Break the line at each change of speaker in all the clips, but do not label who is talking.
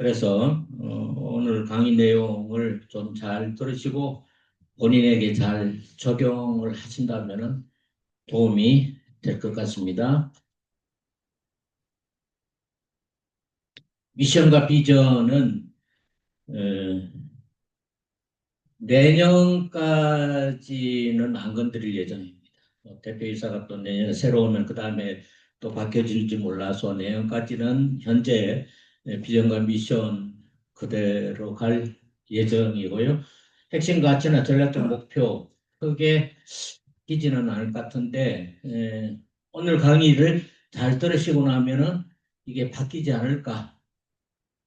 그래서 오늘 강의 내용을 좀 잘 들으시고 본인에게 잘 적용을 하신다면 도움이 될 것 같습니다. 미션과 비전은 어, 내년까지는 안 건드릴 예정입니다. 대표이사가 또 내년에 새로 오면 그 다음에 또 바뀌어질지 몰라서 내년까지는 현재 비전과 미션 그대로 갈 예정이고요. 핵심 가치나 전략적 목표 크게 바뀌지는 않을 것 같은데 오늘 강의를 잘 들으시고 나면은 이게 바뀌지 않을까,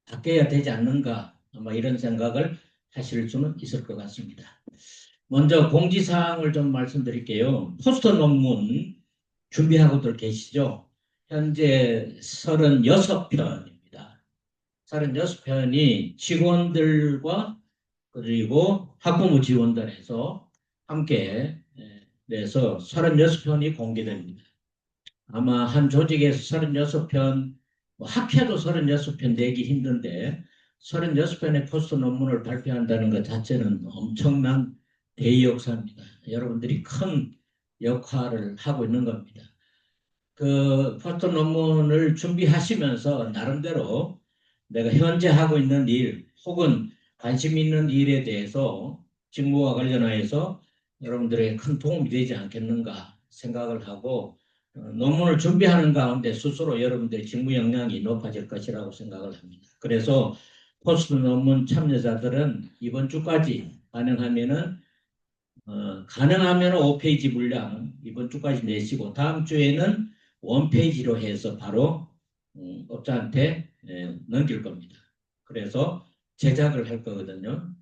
바뀌어야 되지 않는가 아마 이런 생각을 하실 수는 있을 것 같습니다. 먼저 공지사항을 좀 말씀드릴게요. 포스터 논문 준비하고들 계시죠? 현재 36편입니다. 36편이 직원들과 그리고 학부모 지원단에서 함께 내서 36편이 공개됩니다. 아마 한 조직에서 36편, 학회도 36편 내기 힘든데 36편의 포스트 논문을 발표한다는 것 자체는 엄청난 대역사입니다. 여러분들이 큰 역할을 하고 있는 겁니다. 그 포스트 논문을 준비하시면서 나름대로 내가 현재 하고 있는 일 혹은 관심 있는 일에 대해서 직무와 관련하여서 여러분들에게 큰 도움이 되지 않겠는가 생각을 하고 논문을 준비하는 가운데 스스로 여러분들의 직무 역량이 높아질 것이라고 생각을 합니다. 그래서 포스트 논문 참여자들은 이번 주까지 가능하면 5페이지 분량 이번 주까지 내시고 다음 주에는 원페이지로 해서 바로 업자한테 넘길 겁니다. 그래서 제작을 할 거거든요.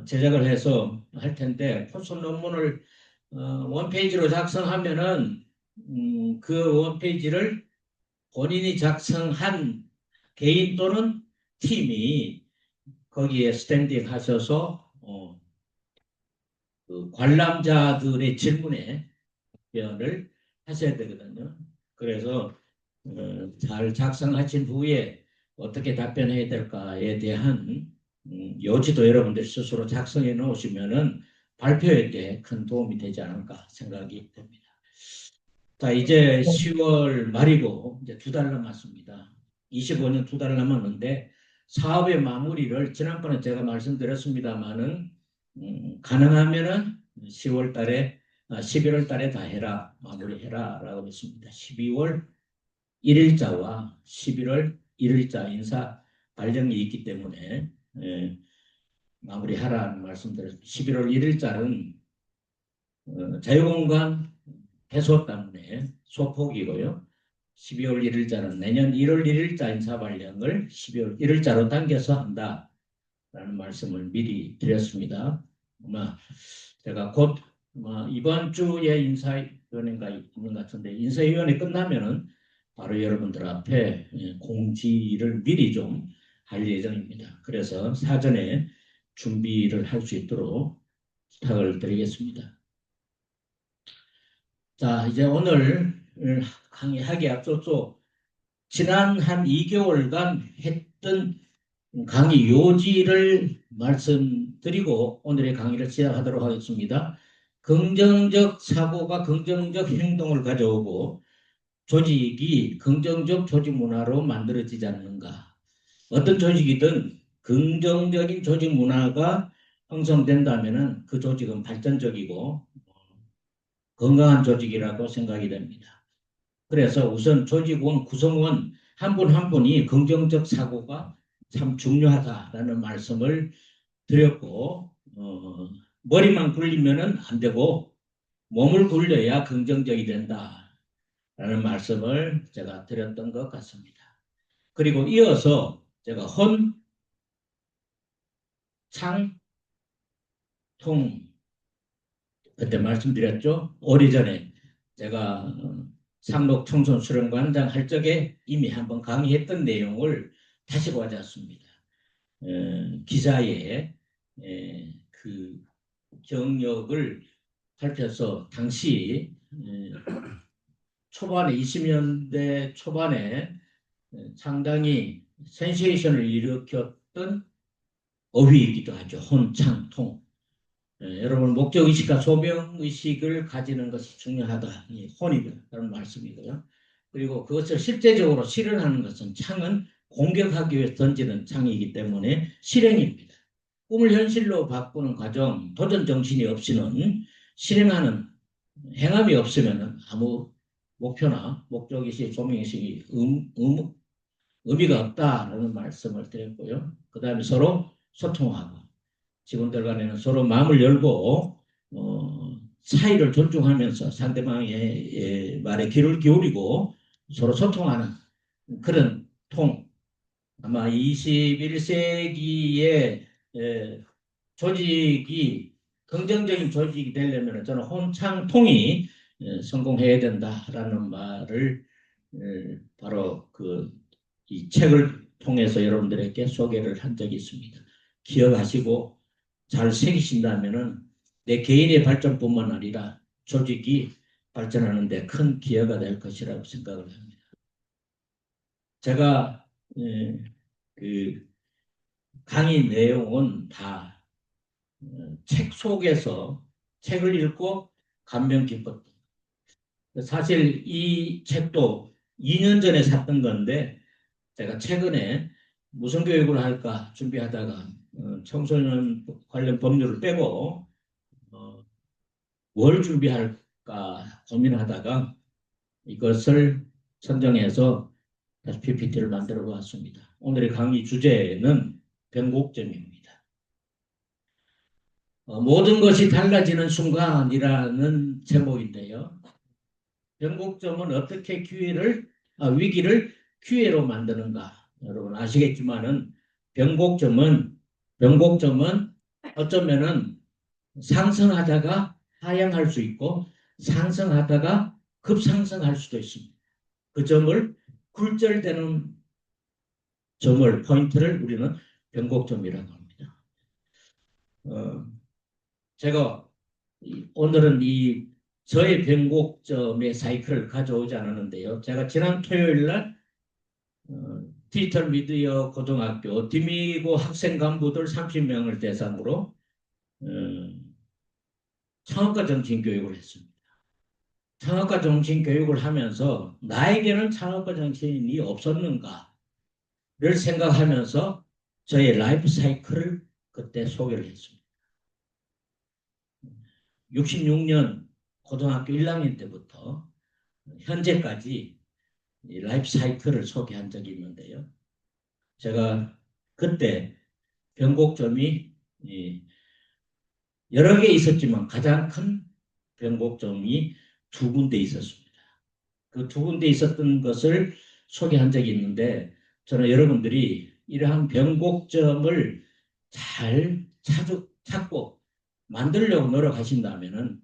제작을 해서 할 텐데 포스트 논문을 원페이지로 작성하면은 그 원페이지를 본인이 작성한 개인 또는 팀이 거기에 스탠딩 하셔서 그 관람자들의 질문에 답변을 하셔야 되거든요. 그래서 잘 작성하신 후에 어떻게 답변해야 될까에 대한 요지도 여러분들 스스로 작성해 놓으시면은 발표할 때 큰 도움이 되지 않을까 생각이 됩니다. 자, 이제 10월 말이고 이제 2달 남았습니다. 25년 2달 남았는데 사업의 마무리를 지난번에 제가 말씀드렸습니다마는 가능하면은 10월 달에 11월 달에 다 해라, 마무리해라 라고 했습니다. 12월 1일자와 11월 1일자 인사 발령이 있기 때문에 마무리하라는 말씀드렸습니다. 11월 1일자는 자유공간 해소 때문에 소폭이고요. 12월 1일자는 내년 1월 1일자 인사 발령을 12월 1일자로 당겨서 한다라는 말씀을 미리 드렸습니다. 아마 제가 곧 이번 주에 인사위원회가 있는 것 같은데 인사위원회 끝나면은 바로 여러분들 앞에 공지를 미리 좀 할 예정입니다. 그래서 사전에 준비를 할 수 있도록 부탁을 드리겠습니다. 자, 이제 오늘 강의하기에 앞서서 지난 한 2개월간 했던 강의 요지를 말씀드리고 오늘의 강의를 시작하도록 하겠습니다. 긍정적 사고가 긍정적 행동을 가져오고 조직이 긍정적 조직 문화로 만들어지지 않는가. 어떤 조직이든 긍정적인 조직 문화가 형성된다면 그 조직은 발전적이고 건강한 조직이라고 생각이 됩니다. 그래서 우선 조직원 구성원 한 분 한 분이 긍정적 사고가 참 중요하다라는 말씀을 드렸고 머리만 굴리면 안 되고 몸을 굴려야 긍정적이 된다라는 말씀을 제가 드렸던 것 같습니다. 그리고 이어서 제가 혼, 창, 통 그때 말씀드렸죠. 오래전에 제가 상록 청소년 수련관장 할 적에 이미 한번 강의했던 내용을 다시 가져왔습니다. 기사에 그 경력을 살펴서 당시 초반에 20년대 초반에 상당히 센세이션을 일으켰던 어휘이기도 하죠. 혼창통. 여러분 목적의식과 소명의식을 가지는 것이 중요하다. 혼이다라는 말씀이고요. 그리고 그것을 실제적으로 실현하는 것은 창은 공격하기 위해 던지는 창이기 때문에 실행입니다. 꿈을 현실로 바꾸는 과정, 도전 정신이 없이는 실행하는 행함이 없으면 아무 목표나 목적의식, 소명의식이 의미가 없다라는 말씀을 드렸고요. 그 다음에 서로 소통하고 직원들 간에는 서로 마음을 열고 사이를 존중하면서 상대방의 말에 귀를 기울이고 서로 소통하는 그런 통. 아마 21세기의 조직이 긍정적인 조직이 되려면 저는 혼창통이 성공해야 된다라는 말을 바로 이 책을 통해서 여러분들에게 소개를 한 적이 있습니다. 기억하시고 잘 새기신다면은 내 개인의 발전뿐만 아니라 조직이 발전하는 데 큰 기여가 될 것이라고 생각을 합니다. 제가 그 강의 내용은 다 책 속에서 책을 읽고 감명 깊었던. 사실 이 책도 2년 전에 샀던 건데 제가 최근에 무슨 교육을 할까 준비하다가 청소년 관련 법률을 빼고 뭘 준비할까 고민하다가 이것을 선정해서 다시 PPT를 만들어 보았습니다. 오늘의 강의 주제는 변곡점입니다. 모든 것이 달라지는 순간이라는 제목인데요. 변곡점은 어떻게 위기를 기회로 만드는가? 여러분 아시겠지만은 변곡점은 어쩌면은 상승하다가 하향할 수 있고 상승하다가 급상승할 수도 있습니다. 그 점을 굴절되는 포인트를 우리는 변곡점이라고 합니다. 제가 오늘은 저의 변곡점의 사이클을 가져오지 않았는데요. 제가 지난 토요일 날 디지털 미디어 고등학교 디미고 학생 간부들 30명을 대상으로 창업가 정신 교육을 했습니다. 창업가 정신 교육을 하면서 나에게는 창업가 정신이 없었는가를 생각하면서 저의 라이프 사이클을 그때 소개를 했습니다. 66년 고등학교 1학년 때부터 현재까지 라이프 사이클을 소개한 적이 있는데요. 제가 그때 변곡점이 여러 개 있었지만 가장 큰 변곡점이 두 군데 있었습니다. 그 두 군데 있었던 것을 소개한 적이 있는데 저는 여러분들이 이러한 변곡점을 잘 찾고 만들려고 노력하신다면은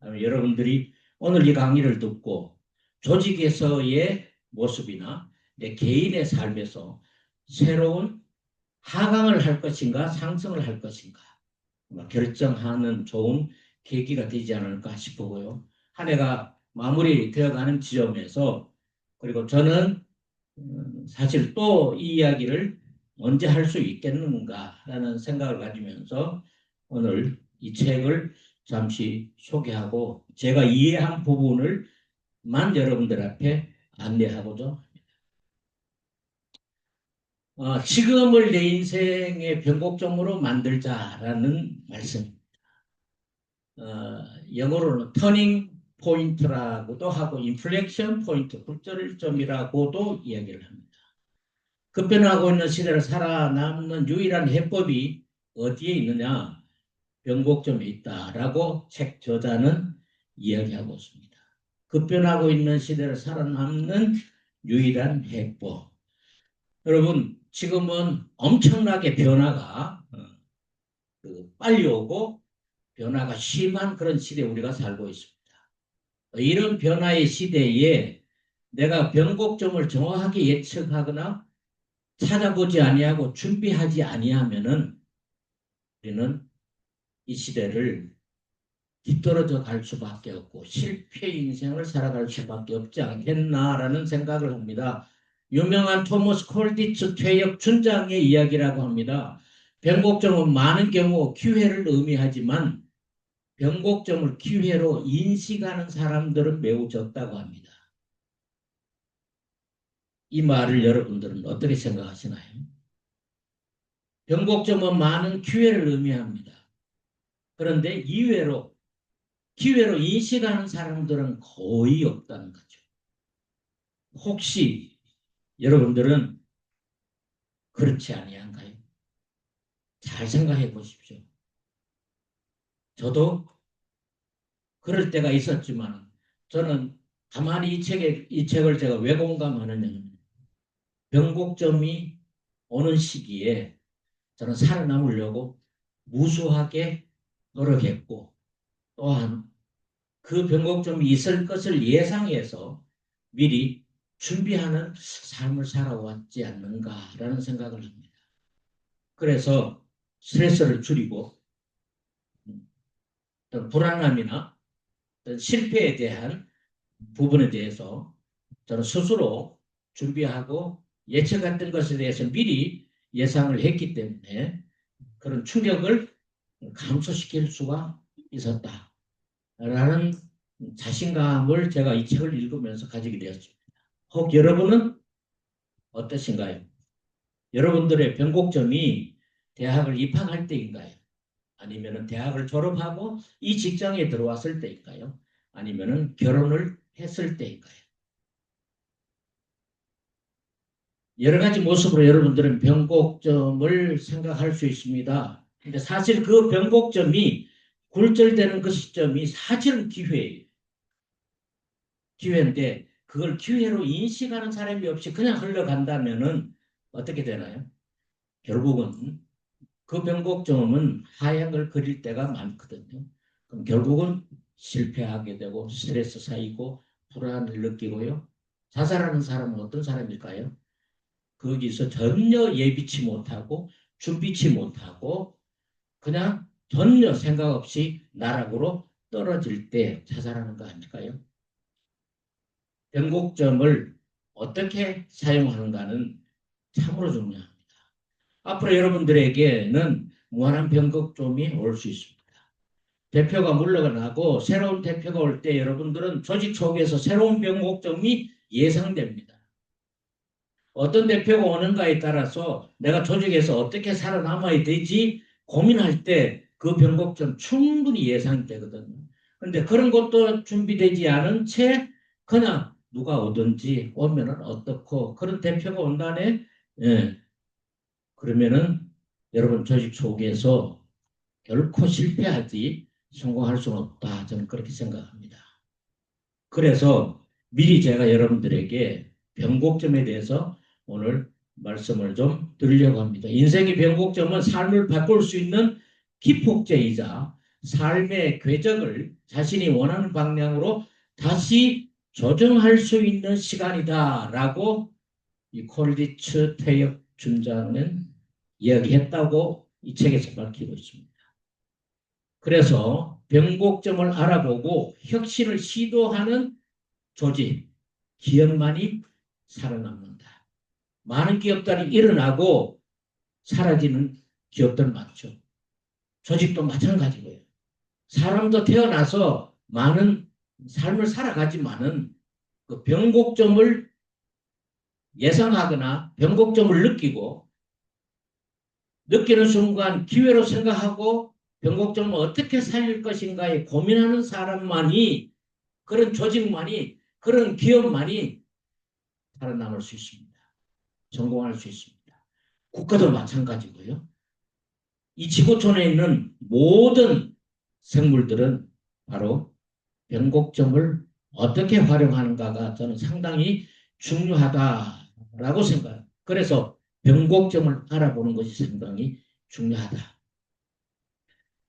여러분들이 오늘 이 강의를 듣고 조직에서의 모습이나 내 개인의 삶에서 새로운 하강을 할 것인가 상승을 할 것인가 결정하는 좋은 계기가 되지 않을까 싶고요. 한 해가 마무리되어가는 지점에서 그리고 저는 사실 또 이 이야기를 언제 할 수 있겠는가라는 생각을 가지면서 오늘 이 책을 잠시 소개하고 제가 이해한 부분을만 여러분들 앞에 안내하고자 합니다. 지금을 내 인생의 변곡점으로 만들자라는 말씀입니다. 영어로는 터닝 포인트라고도 하고 인플렉션 포인트, 굴절점이라고도 이야기를 합니다. 급변하고 있는 시대를 살아남는 유일한 해법이 어디에 있느냐? 변곡점에 있다라고 책 저자는 이야기하고 있습니다. 급변하고 있는 시대를 살아남는 유일한 해법. 여러분 지금은 엄청나게 변화가 빨리 오고 변화가 심한 그런 시대에 우리가 살고 있습니다. 이런 변화의 시대에 내가 변곡점을 정확하게 예측하거나 찾아보지 아니하고 준비하지 아니하면은 우리는 이 시대를 뒤떨어져 갈 수밖에 없고 실패 인생을 살아갈 수밖에 없지 않겠나라는 생각을 합니다. 유명한 토머스 콜디츠 퇴역 춘장의 이야기라고 합니다. 변곡점은 많은 경우 기회를 의미하지만 변곡점을 기회로 인식하는 사람들은 매우 적다고 합니다. 이 말을 여러분들은 어떻게 생각하시나요? 변곡점은 많은 기회를 의미합니다. 그런데 이외로 기회로 인식하는 사람들은 거의 없다는 거죠. 혹시 여러분들은 그렇지 아니한가요? 잘 생각해 보십시오. 저도 그럴 때가 있었지만 저는 가만히 이 책을 제가 왜 공감하느냐면 변곡점이 오는 시기에 저는 살아남으려고 무수하게 노력했고 또한 그 변곡점이 있을 것을 예상해서 미리 준비하는 삶을 살아왔지 않는가라는 생각을 합니다. 그래서 스트레스를 줄이고 불안함이나 실패에 대한 부분에 대해서 저는 스스로 준비하고 예측했던 것에 대해서 미리 예상을 했기 때문에 그런 충격을 감소시킬 수가 있었다라는 자신감을 제가 이 책을 읽으면서 가지게 되었습니다. 혹 여러분은 어떠신가요? 여러분들의 변곡점이 대학을 입학할 때인가요? 아니면 대학을 졸업하고 이 직장에 들어왔을 때일까요? 아니면 결혼을 했을 때일까요? 여러 가지 모습으로 여러분들은 변곡점을 생각할 수 있습니다. 근데 사실 그 변곡점이 굴절되는 그 시점이 사실은 기회예요. 기회인데 그걸 기회로 인식하는 사람이 없이 그냥 흘러간다면은 어떻게 되나요? 결국은 그 변곡점은 하향을 그릴 때가 많거든요. 그럼 결국은 실패하게 되고 스트레스 쌓이고 불안을 느끼고요. 자살하는 사람은 어떤 사람일까요? 거기서 전혀 예비치 못하고 준비치 못하고 그냥 전혀 생각 없이 나락으로 떨어질 때 자살하는 거 아닐까요? 변곡점을 어떻게 사용하는가는 참으로 중요합니다. 앞으로 여러분들에게는 무한한 변곡점이 올 수 있습니다. 대표가 물러나고 새로운 대표가 올 때 여러분들은 조직 속에서 새로운 변곡점이 예상됩니다. 어떤 대표가 오는가에 따라서 내가 조직에서 어떻게 살아남아야 되지 고민할 때 그 변곡점 충분히 예상되거든요. 그런데 그런 것도 준비되지 않은 채 그냥 누가 오든지 오면은 어떻고 그런 대표가 온다네. 예. 그러면은 여러분 조직 속에서 결코 실패하지 성공할 수는 없다. 저는 그렇게 생각합니다. 그래서 미리 제가 여러분들에게 변곡점에 대해서 오늘 말씀을 좀 드리려고 합니다. 인생의 변곡점은 삶을 바꿀 수 있는 기폭제이자 삶의 궤적을 자신이 원하는 방향으로 다시 조정할 수 있는 시간이다라고 이 콜디츠 퇴역 준장은 이야기했다고 이 책에서 밝히고 있습니다. 그래서 변곡점을 알아보고 혁신을 시도하는 조직, 기업만이 살아남는다. 많은 기업들이 일어나고 사라지는 기업들 많죠. 조직도 마찬가지고요. 사람도 태어나서 많은 삶을 살아가지만은 그 변곡점을 예상하거나 변곡점을 느끼는 순간 기회로 생각하고 변곡점을 어떻게 살릴 것인가에 고민하는 사람만이 그런 조직만이 그런 기업만이 살아남을 수 있습니다. 성공할 수 있습니다. 국가도 마찬가지고요. 이 지구촌에 있는 모든 생물들은 바로 변곡점을 어떻게 활용하는가가 저는 상당히 중요하다라고 생각합니다. 그래서 변곡점을 알아보는 것이 상당히 중요하다.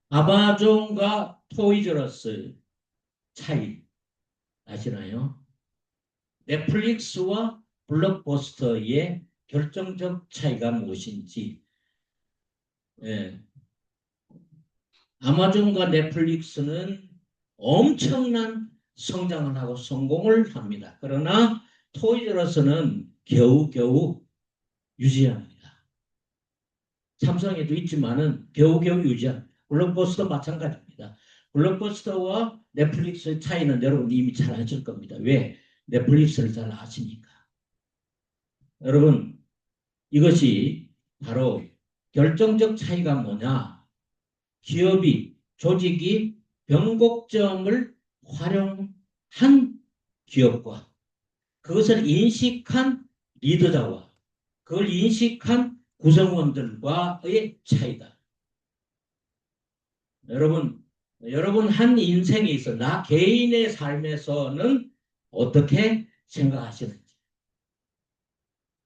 아마존과 토이저러스 차이 아시나요? 넷플릭스와 블록버스터의 결정적 차이가 무엇인지. 예. 아마존과 넷플릭스는 엄청난 성장을 하고 성공을 합니다. 그러나 토이저러스는 겨우겨우 유지합니다. 삼성에도 있지만은 겨우겨우 유지합니다. 블록버스터 마찬가지입니다. 블록버스터와 넷플릭스의 차이는 여러분 이미 잘 아실 겁니다. 왜? 넷플릭스를 잘 아시니까. 여러분, 이것이 바로 결정적 차이가 뭐냐? 기업이, 조직이 변곡점을 활용한 기업과 그것을 인식한 리더자와 그걸 인식한 구성원들과의 차이다. 여러분 한 인생에 있어 나 개인의 삶에서는 어떻게 생각하시는지.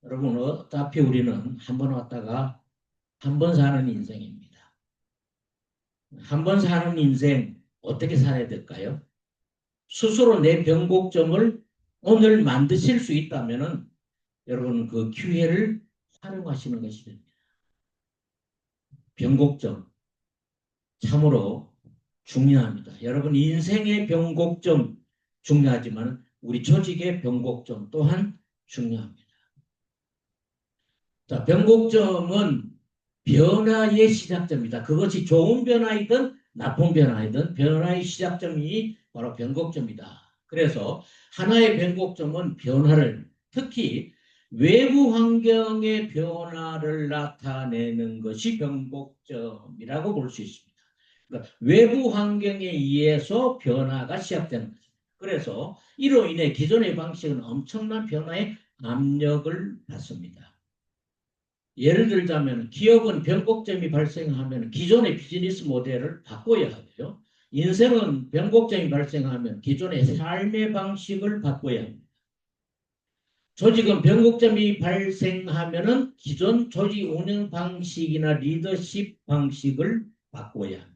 여러분 어차피 우리는 한 번 왔다가 한 번 사는 인생입니다. 한 번 사는 인생 어떻게 살아야 될까요? 스스로 내 변곡점을 오늘 만드실 수 있다면 여러분 그 기회를 활용하시는 것이 됩니다. 변곡점 참으로 중요합니다. 여러분 인생의 변곡점 중요하지만 우리 조직의 변곡점 또한 중요합니다. 자, 변곡점은 변화의 시작점이다. 그것이 좋은 변화이든 나쁜 변화이든 변화의 시작점이 바로 변곡점이다. 그래서 하나의 변곡점은 변화를 특히 외부 환경의 변화를 나타내는 것이 변곡점이라고 볼 수 있습니다. 그러니까 외부 환경에 의해서 변화가 시작되는 거죠. 그래서 이로 인해 기존의 방식은 엄청난 변화의 압력을 받습니다. 예를 들자면 기업은 변곡점이 발생하면 기존의 비즈니스 모델을 바꿔야 하고요. 인생은 변곡점이 발생하면 기존의 삶의 방식을 바꿔야 합니다. 조직은 변곡점이 발생하면 기존 조직 운영 방식이나 리더십 방식을 바꿔야 합니다.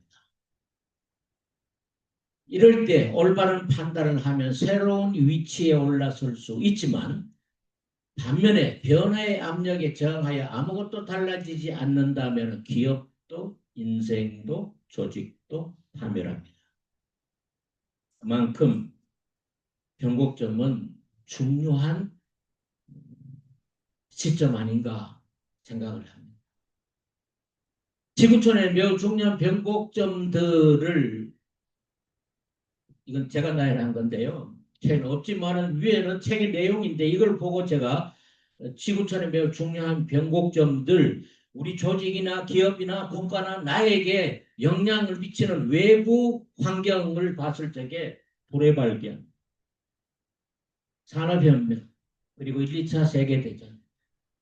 이럴 때 올바른 판단을 하면 새로운 위치에 올라설 수 있지만 반면에 변화의 압력에 저항하여 아무것도 달라지지 않는다면 기업도 인생도 조직도 파멸합니다. 그만큼 변곡점은 중요한 시점 아닌가 생각을 합니다. 지구촌의 매우 중요한 변곡점들을 이건 제가 나열한 건데요. 책은 없지만 위에는 책의 내용인데 이걸 보고 제가 지구촌의 매우 중요한 변곡점들 우리 조직이나 기업이나 국가나 나에게 영향을 미치는 외부 환경을 봤을 적에 불의발견, 산업혁명, 그리고 1, 2차 세계대전,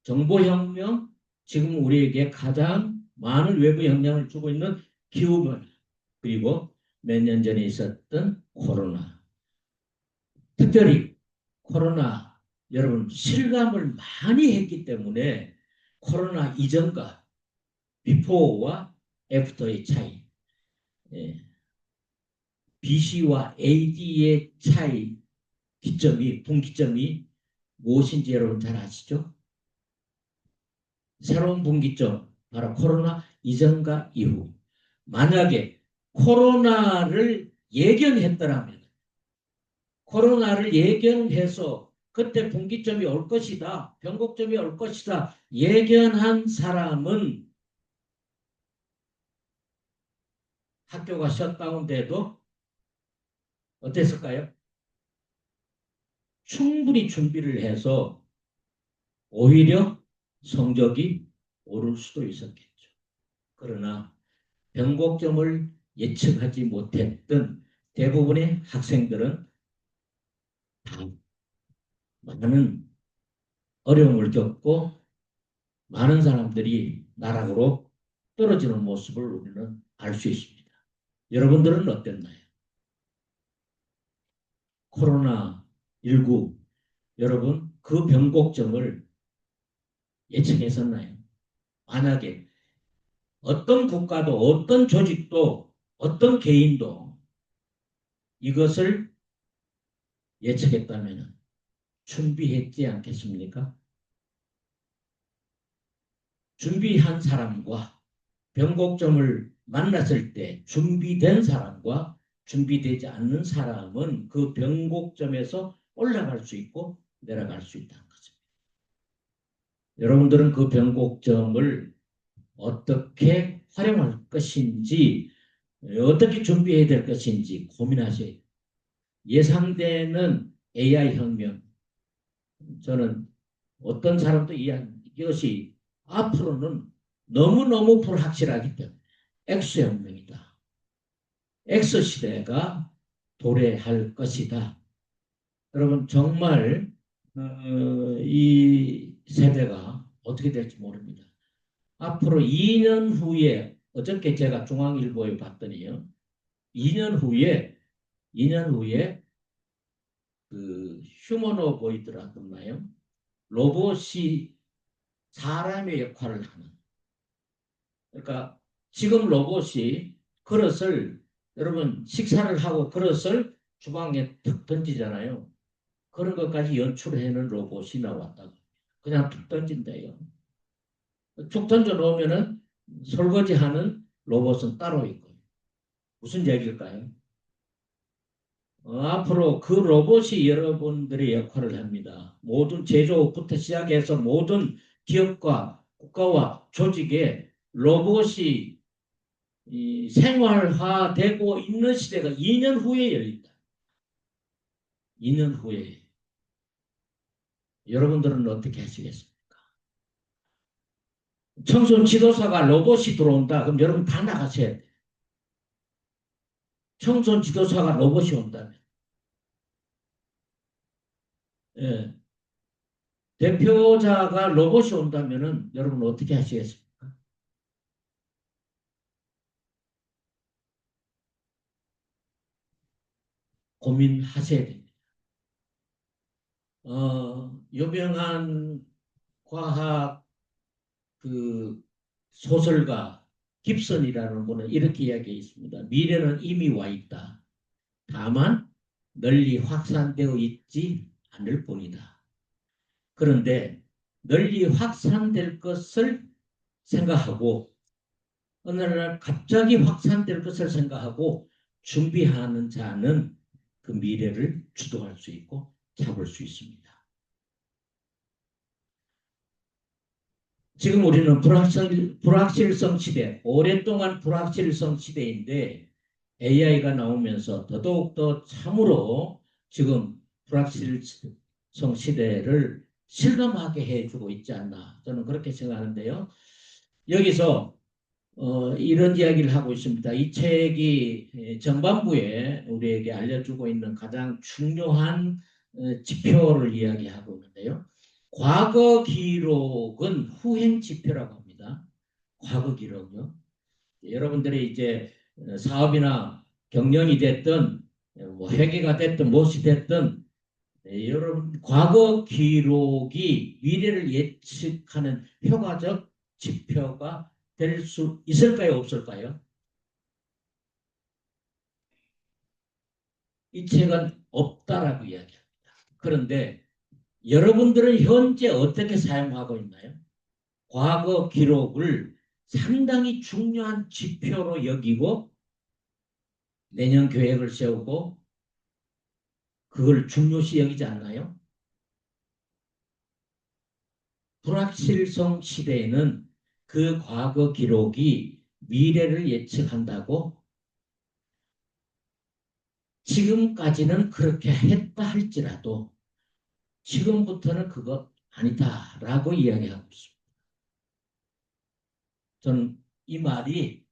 정보혁명, 지금 우리에게 가장 많은 외부 영향을 주고 있는 기후변화, 그리고 몇 년 전에 있었던 코로나. 특별히 코로나 여러분 실감을 많이 했기 때문에 코로나 이전과 비포와 애프터의 차이, BC와 AD의 차이 분기점이 무엇인지 여러분 잘 아시죠? 새로운 분기점 바로 코로나 이전과 이후. 만약에 코로나를 예견해서 그때 분기점이 올 것이다, 변곡점이 올 것이다 예견한 사람은 학교가 셧다운돼도 어땠을까요? 충분히 준비를 해서 오히려 성적이 오를 수도 있었겠죠. 그러나 변곡점을 예측하지 못했던 대부분의 학생들은 많은 어려움을 겪고 많은 사람들이 나락으로 떨어지는 모습을 우리는 알 수 있습니다. 여러분들은 어땠나요? 코로나19 여러분 그 변곡점을 예측했었나요? 만약에 어떤 국가도 어떤 조직도 어떤 개인도 이것을 예측했다면 준비했지 않겠습니까? 준비한 사람과 변곡점을 만났을 때 준비된 사람과 준비되지 않는 사람은 그 변곡점에서 올라갈 수 있고 내려갈 수 있다는 것입니다. 여러분들은 그 변곡점을 어떻게 활용할 것인지, 어떻게 준비해야 될 것인지 고민하셔야 돼요. 예상되는 AI 혁명, 저는 어떤 사람도 이해한 이것이 앞으로는 너무너무 불확실하기 때문에 X 혁명이다. X 시대가 도래할 것이다. 여러분 정말 이 세대가 어떻게 될지 모릅니다. 앞으로 2년 후에 어저께 제가 중앙일보에 봤더니요. 2년 후에 그 휴머노보이드라 그러나요? 로봇이 사람의 역할을 하는. 그러니까 지금 로봇이 그릇을 여러분 식사를 하고 그릇을 주방에 툭 던지잖아요. 그런 것까지 연출해는 로봇이 나왔다고. 그냥 툭 던진대요. 툭 던져 놓으면은 설거지하는 로봇은 따로 있고. 무슨 얘기일까요? 앞으로 그 로봇이 여러분들의 역할을 합니다. 모든 제조업부터 시작해서 모든 기업과 국가와 조직에 로봇이 생활화되고 있는 시대가 2년 후에 열린다. 2년 후에. 여러분들은 어떻게 하시겠습니까? 청소년 지도사가 로봇이 들어온다. 그럼 여러분 다 나가셔야 돼요. 청소년 지도사가 로봇이 온다면. 예. 대표자가 로봇이 온다면 여러분 어떻게 하시겠습니까? 고민하셔야 됩니다. 유명한 과학 그 소설가 깁슨이라는 분은 이렇게 이야기했습니다. 미래는 이미 와 있다. 다만 널리 확산되어 있지 않을 뿐이다. 그런데 널리 확산될 것을 생각하고 어느 날 갑자기 확산될 것을 생각하고 준비하는 자는 그 미래를 주도할 수 있고 잡을 수 있습니다. 지금 우리는 불확실성 시대, 오랫동안 불확실성 시대인데 AI가 나오면서 더더욱더 참으로 지금 불확실성 시대를 실감하게 해주고 있지 않나 저는 그렇게 생각하는데요. 여기서 이런 이야기를 하고 있습니다. 이 책이 전반부에 우리에게 알려주고 있는 가장 중요한 지표를 이야기하고 있는데요. 과거 기록은 후행 지표라고 합니다. 과거 기록요. 여러분들이 이제 사업이나 경영이 됐든 뭐 회계가 됐든 무엇이 됐든 여러분 과거 기록이 미래를 예측하는 효과적 지표가 될 수 있을까요? 없을까요? 이 책은 없다라고 이야기합니다. 그런데 여러분들은 현재 어떻게 사용하고 있나요? 과거 기록을 상당히 중요한 지표로 여기고 내년 계획을 세우고 그걸 중요시 여기지 않나요? 불확실성 시대에는 그 과거 기록이 미래를 예측한다고 지금까지는 그렇게 했다 할지라도 지금부터는 그것 아니다라고 이야기하고 있습니다. 저는 이 말이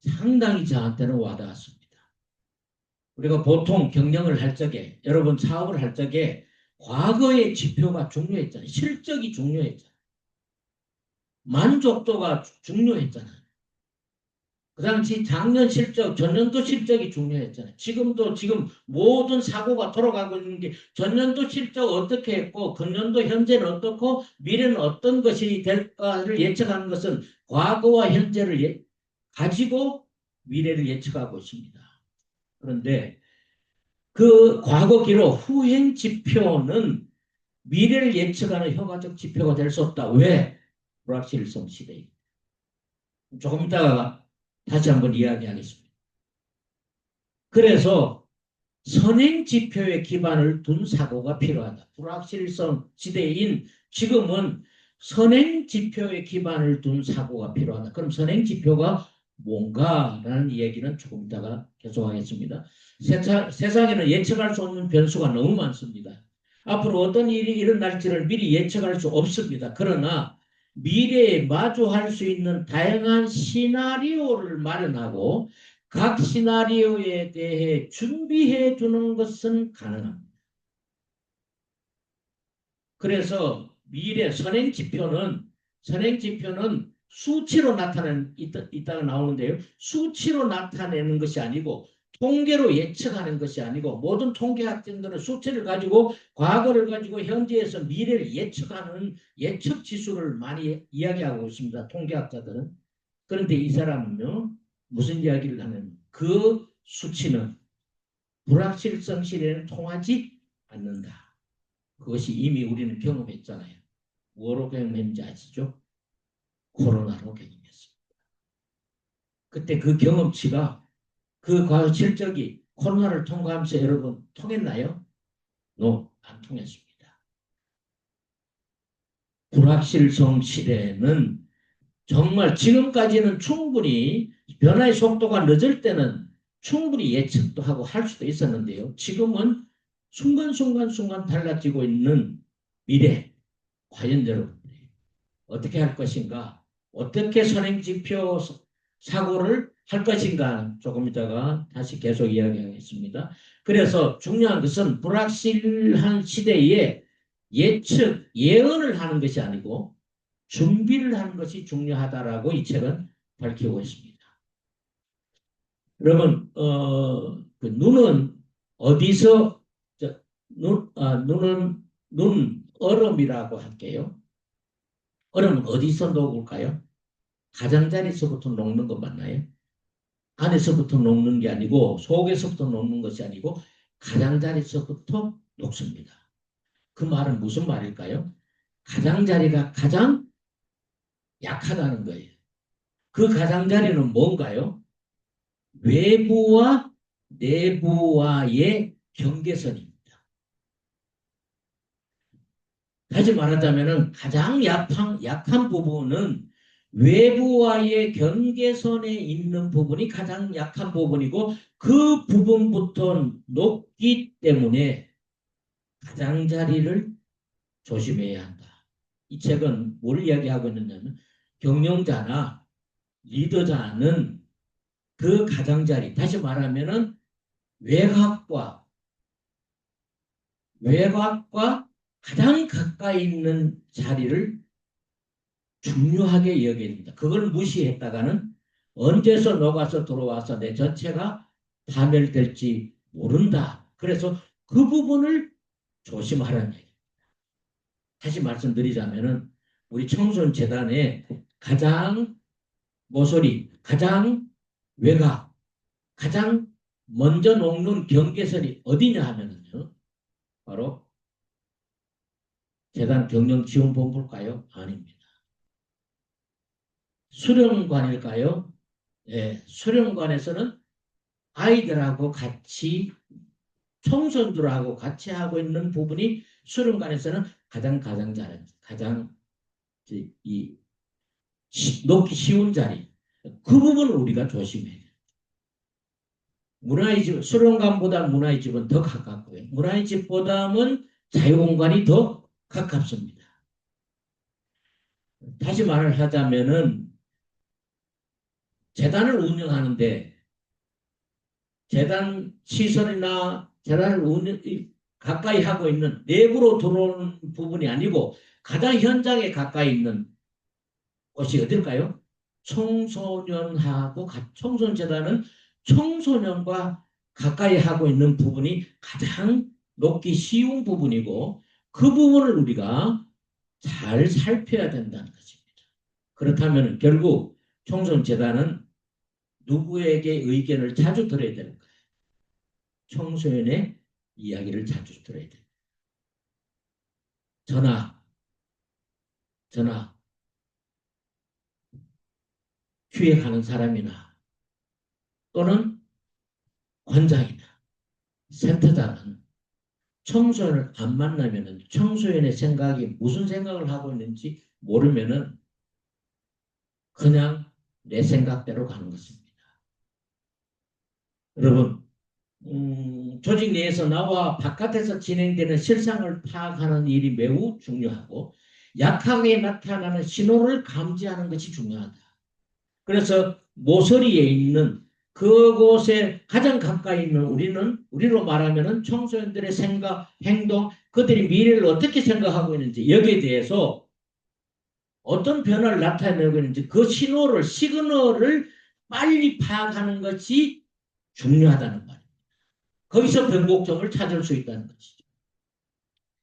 상당히 저한테는 와닿았습니다. 우리가 보통 경영을 할 적에 여러분 사업을 할 적에 과거의 지표가 중요했잖아요. 실적이 중요했잖아요. 만족도가 중요했잖아요. 그 당시 작년 실적, 전년도 실적이 중요했잖아요. 지금도 지금 모든 사고가 돌아가고 있는 게 전년도 실적 어떻게 했고 금년도 현재는 어떻고 미래는 어떤 것이 될까를 예측하는 것은 과거와 현재를 가지고 미래를 예측하고 있습니다. 그런데 그 과거 기록 후행 지표는 미래를 예측하는 효과적 지표가 될 수 없다. 왜? 불확실성 시대에. 조금 이따가 다시 한번 이야기하겠습니다. 그래서 선행 지표에 기반을 둔 사고가 필요하다. 불확실성 시대인 지금은 선행지표에 기반을 둔 사고가 필요하다. 그럼 선행지표가 뭔가라는 얘기는 조금 이따가 계속하겠습니다. 세상에는 예측할 수 없는 변수가 너무 많습니다. 앞으로 어떤 일이 일어날지를 미리 예측할 수 없습니다. 그러나 미래에 마주할 수 있는 다양한 시나리오를 마련하고 각 시나리오에 대해 준비해 주는 것은 가능합니다. 그래서 미래 선행지표는 수치로 있다가 나오는데요. 수치로 나타내는 것이 아니고 통계로 예측하는 것이 아니고 모든 통계학자들은 수치를 가지고 과거를 가지고 현재에서 미래를 예측하는 예측 지수를 많이 이야기하고 있습니다. 통계학자들은. 그런데 이 사람은요. 무슨 이야기를 하냐면 그 수치는 불확실성 시대에는 통하지 않는다. 그것이 이미 우리는 경험했잖아요. 뭐로 경험했는지 아시죠? 코로나로 경험했습니다. 그때 그 경험치가 그 과거 실적이 코로나를 통과하면서 여러분 통했나요? No, 안 통했습니다. 불확실성 시대는 정말 지금까지는 충분히 변화의 속도가 늦을 때는 충분히 예측도 하고 할 수도 있었는데요. 지금은 순간 달라지고 있는 미래, 과연 여러분 어떻게 할 것인가? 어떻게 선행지표 사고를 할 것인가? 조금 이따가 다시 계속 이야기하겠습니다. 그래서 중요한 것은 불확실한 시대에 예언을 하는 것이 아니고 준비를 하는 것이 중요하다라고 이 책은 밝히고 있습니다. 그러면 그 눈은 어디서 눈은 얼음이라고 할게요. 얼음은 어디서 녹을까요? 가장자리에서부터 녹는 거 맞나요? 안에서부터 녹는 게 아니고 속에서부터 녹는 것이 아니고 가장자리에서부터 녹습니다. 그 말은 무슨 말일까요? 가장자리가 가장 약하다는 거예요. 그 가장자리는 뭔가요? 외부와 내부와의 경계선입니다. 다시 말하자면 가장 약한 부분은 외부와의 경계선에 있는 부분이 가장 약한 부분이고 그 부분부터 높기 때문에 가장자리를 조심해야 한다. 이 책은 뭘 이야기하고 있느냐면 경영자나 리더자는 그 가장자리, 다시 말하면 외곽과 가장 가까이 있는 자리를 중요하게 여겨야 됩니다. 그걸 무시했다가는 언제서 녹아서 들어와서 내 전체가 파멸될지 모른다. 그래서 그 부분을 조심하라는 얘기입니다. 다시 말씀드리자면은 우리 청소년재단의 가장 모서리, 가장 외곽, 가장 먼저 녹는 경계선이 어디냐 하면은요. 바로 재단 경영지원본부일까요? 아닙니다. 수련관일까요? 예, 수련관에서는 아이들하고 같이 청소년들하고 같이 하고 있는 부분이 수련관에서는 가장 이 놓기 쉬운 자리. 그 부분을 우리가 조심해야 돼요. 문화의 집, 수련관보다 문화의 집은 더 가깝고요. 문화의 집보다는 자유공간이 더 가깝습니다. 다시 말을 하자면은 재단을 운영하는데 재단 시설이나 재단을 가까이 하고 있는 내부로 들어오는 부분이 아니고 가장 현장에 가까이 있는 곳이 어딜까요? 청소년재단은 청소년과 가까이 하고 있는 부분이 가장 높기 쉬운 부분이고 그 부분을 우리가 잘 살펴야 된다는 것입니다. 그렇다면 결국 청소년재단은 누구에게 의견을 자주 들어야 되는 거예요. 청소년의 이야기를 자주 들어야 돼요. 전화 휴에 가는 사람이나 또는 관장이나 센터장은 청소년을 안 만나면 청소년의 생각이 무슨 생각을 하고 있는지 모르면은 그냥 내 생각대로 가는 것입니다. 여러분, 조직 내에서 나와 바깥에서 진행되는 실상을 파악하는 일이 매우 중요하고 약하게 나타나는 신호를 감지하는 것이 중요하다. 그래서 모서리에 있는 그곳에 가장 가까이 있는 우리로 말하면 청소년들의 생각, 행동, 그들이 미래를 어떻게 생각하고 있는지 여기에 대해서 어떤 변화를 나타내고 있는지 그 신호를, 시그널을 빨리 파악하는 것이 중요하다는 말입니다. 거기서 변곡점을 찾을 수 있다는 것이죠.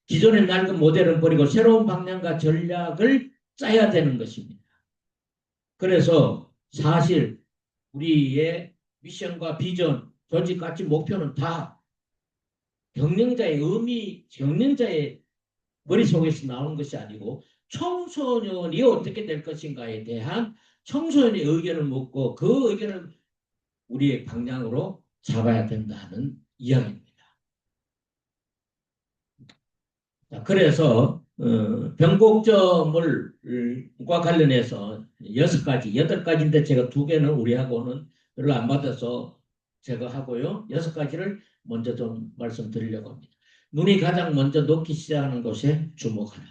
기존의 낡은 모델은 버리고 새로운 방향과 전략을 짜야 되는 것입니다. 그래서 사실 우리의 미션과 비전, 조직 가치 목표는 다 경영자의 의미, 경영자의 머릿속에서 나오는 것이 아니고 청소년이 어떻게 될 것인가에 대한 청소년의 의견을 묻고 그 의견을 우리의 방향으로 잡아야 된다는 이야기입니다. 그래서 변곡점과 관련해서 6가지, 8가지인데 제가 2개는 우리하고는 별로 안 맞아서 제가 하고요. 6가지를 먼저 좀 말씀드리려고 합니다. 눈이 가장 먼저 녹기 시작하는 곳에 주목하라.